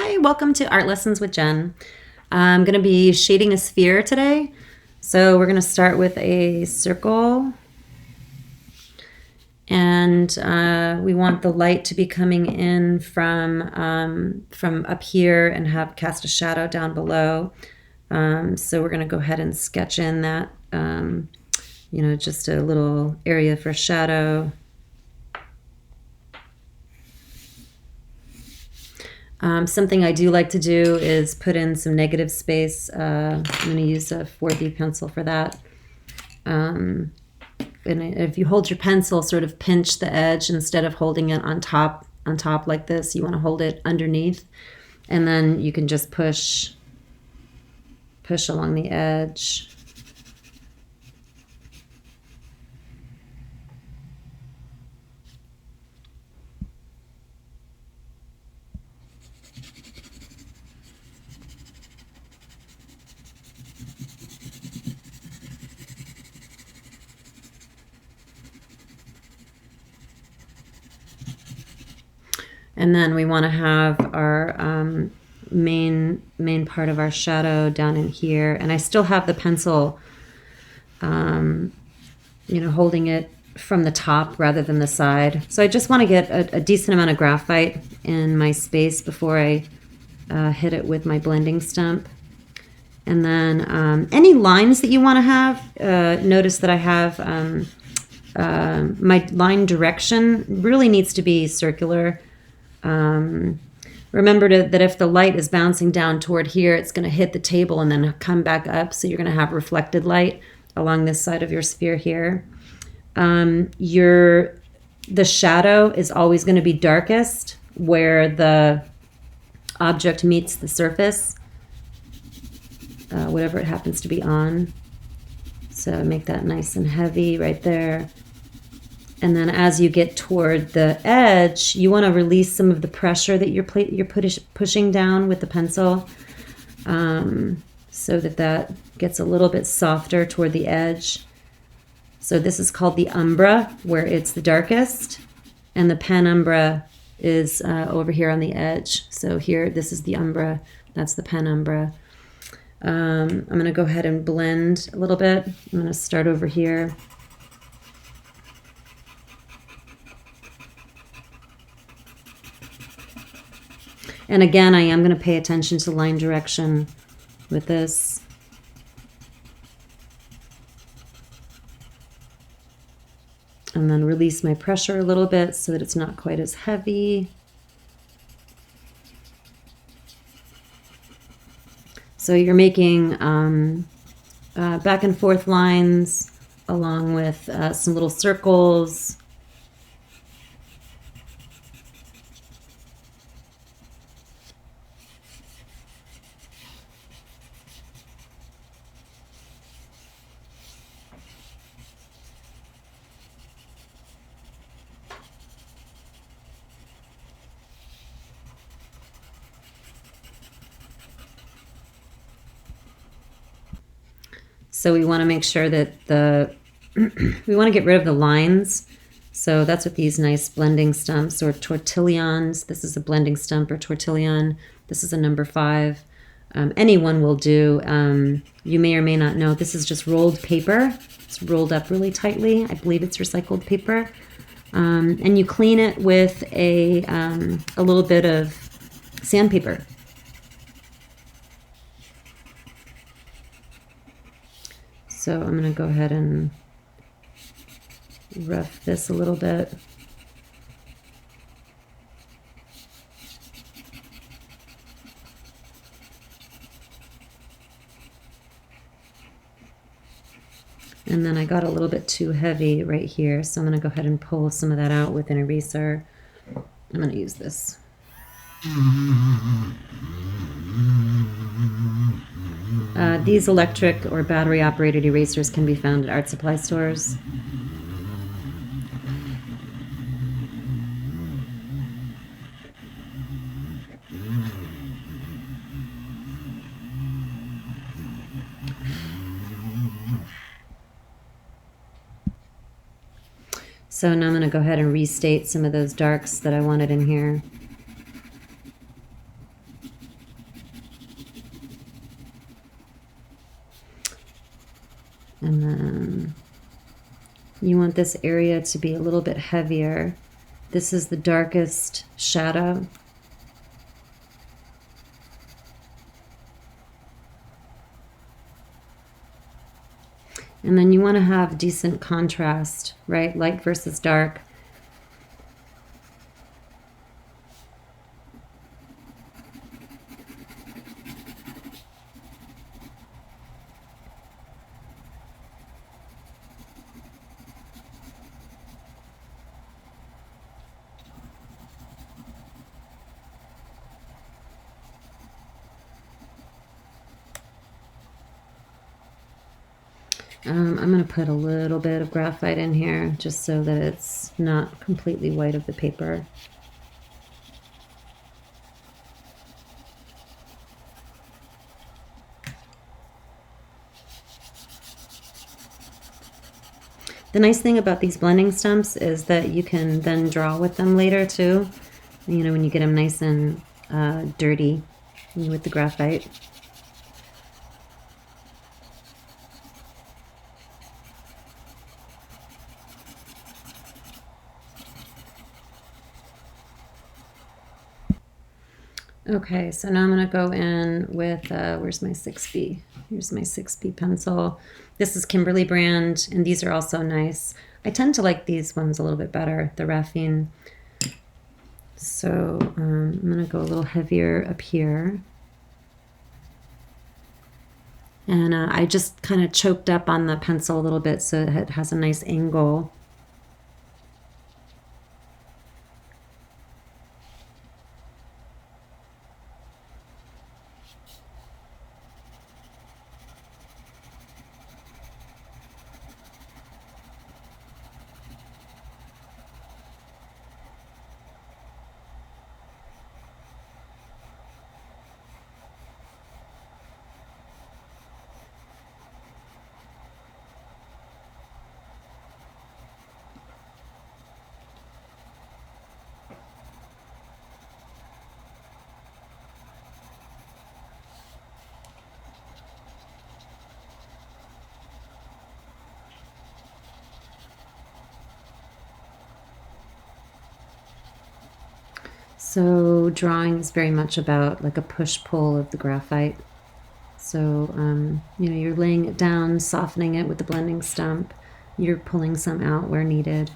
Hi, welcome to Art Lessons with Jen. I'm going to be shading a sphere today. So we're going to start with a circle. And we want the light to be coming in from up here and have cast a shadow down below. So we're going to go ahead and sketch in that, just a little area for shadow. Something I do like to do is put in some negative space. I'm going to use a 4B pencil for that. And if you hold your pencil, sort of pinch the edge instead of holding it on top like this. You want to hold it underneath, and then you can just push along the edge. And then we want to have our main part of our shadow down in here. And I still have the pencil, holding it from the top rather than the side. So I just want to get a decent amount of graphite in my space before I hit it with my blending stump. And then any lines that you want to have, notice that I have my line direction really needs to be circular. Remember that if the light is bouncing down toward here, it's going to hit the table and then come back up. So you're going to have reflected light along this side of your sphere here. The shadow is always going to be darkest where the object meets the surface, whatever it happens to be on. So make that nice and heavy right there. And then as you get toward the edge, you want to release some of the pressure that you're pushing down with the pencil, so that gets a little bit softer toward the edge. So this is called the umbra, where it's the darkest, and the penumbra is over here on the edge. So here, this is the umbra, that's the penumbra. I'm going to go ahead and blend a little bit. I'm going to start over here. And again, I am going to pay attention to line direction with this. And then release my pressure a little bit so that it's not quite as heavy. So you're making back and forth lines along with some little circles. So we want to make sure that we want to get rid of the lines. So that's what these nice blending stumps or tortillons. This is a blending stump or tortillon. This is a number 5. Any one will do. You may or may not know, this is just rolled paper. It's rolled up really tightly. I believe it's recycled paper. And you clean it with a little bit of sandpaper. So I'm going to go ahead and rough this a little bit. And then I got a little bit too heavy right here, so I'm going to go ahead and pull some of that out with an eraser. I'm going to use this. These electric or battery operated erasers can be found at art supply stores. So now I'm going to go ahead and restate some of those darks that I wanted in here. And then you want this area to be a little bit heavier. This is the darkest shadow. And then you want to have decent contrast, right? Light versus dark. I'm going to put a little bit of graphite in here just so that it's not completely white of the paper. The nice thing about these blending stumps is that you can then draw with them later too, you know, when you get them nice and dirty with the graphite. Okay, so now I'm going to go in with, where's my 6B? Here's my 6B pencil. This is Kimberly brand, and these are also nice. I tend to like these ones a little bit better, the Raphine. So I'm going to go a little heavier up here. And I just kind of choked up on the pencil a little bit so it has a nice angle. So drawing is very much about like a push-pull of the graphite. So, you know, you're laying it down, softening it with the blending stump. You're pulling some out where needed.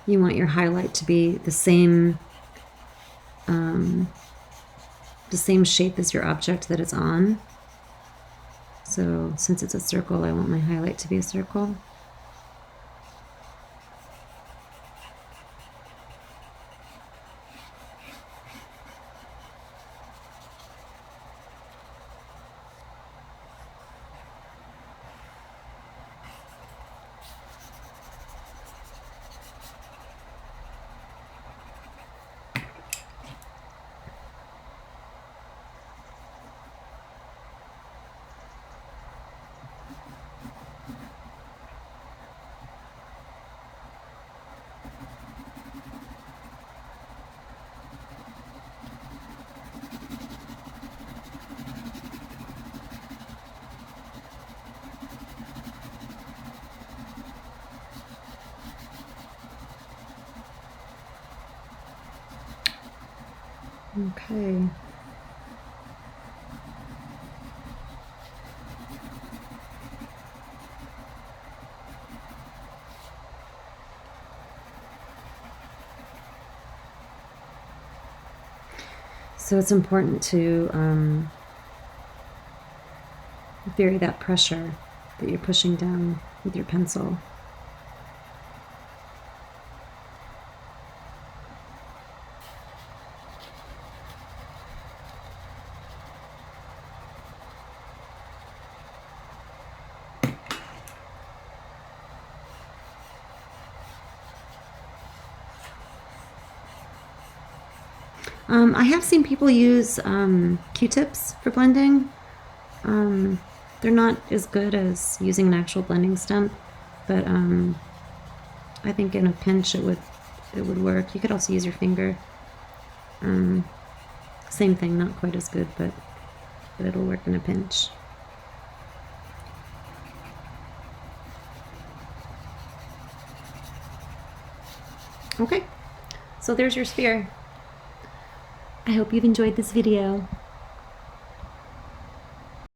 You want your highlight to be the same shape as your object that it's on. So since it's a circle, I want my highlight to be a circle. Okay. So it's important to vary that pressure that you're pushing down with your pencil. I have seen people use Q-tips for blending. They're not as good as using an actual blending stump, but I think in a pinch it would work. You could also use your finger. Same thing, not quite as good, but it'll work in a pinch. Okay, so there's your sphere. I hope you've enjoyed this video.